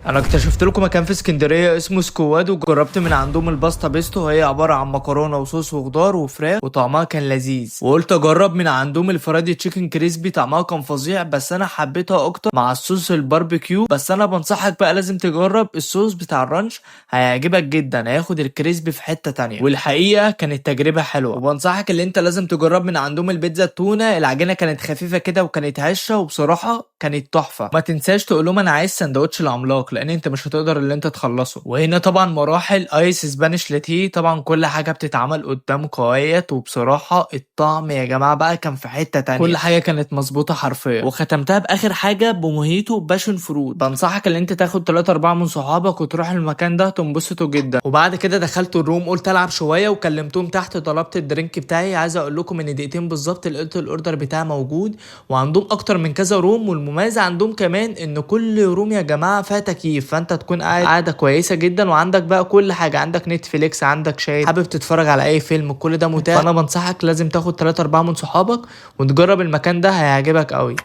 انا اكتشفت لكم مكان في اسكندريه اسمه سكواد، وجربت من عندهم الباستا بيستو، وهي عباره عن مكرونه وصوص وخضار وفراخ، وطعمها كان لذيذ. وقلت اجرب من عندهم الفرادي تشيكن كريسبي، طعمها كان فظيع، بس انا حبيتها اكتر مع الصوص الباربيكيو. بس انا بنصحك بقى لازم تجرب الصوص بتاع الرانش، هيعجبك جدا، هياخد الكريسبي في حته تانية. والحقيقه كانت تجربه حلوه. وبنصحك اللي انت لازم تجرب من عندهم البيتزا التونه، العجينه كانت خفيفه كده وكانت هشه، وبصراحه كانت تحفه. ما تنساش تقول لهم انا عايز سندوتش العملاق، لان انت مش هتقدر اللي انت تخلصه. وهنا طبعا مراحل ايس سبانيش لاتيه، طبعا كل حاجه بتتعمل قدامكم اهيت. وبصراحه الطعم يا جماعه بقى كان في حته تانية، كل حاجه كانت مظبوطه حرفيا. وختمتها باخر حاجه بموهيتو باشن فروت. بنصحك ان انت تاخد 3 4 من صحابك وتروح المكان ده، تنبسطوا جدا. وبعد كده دخلت الروم، قلت العب شويه وكلمتهم تحت، طلبت الدرينك بتاعي. عايز اقول لكم ان دقيقتين بالظبط لقيت الاوردر بتاعي موجود. وعندهم اكتر من كذا روم، والمميز عندهم كمان ان كل روم يا جماعه فيها تكييف، فانت تكون قاعده كويسه جدا، وعندك بقى كل حاجه، عندك نتفليكس، عندك شاي، حابب تتفرج على اي فيلم، كل ده متاح. فانا بنصحك لازم تاخد 3 4 من صحابك وتجرب المكان ده، هيعجبك قوي.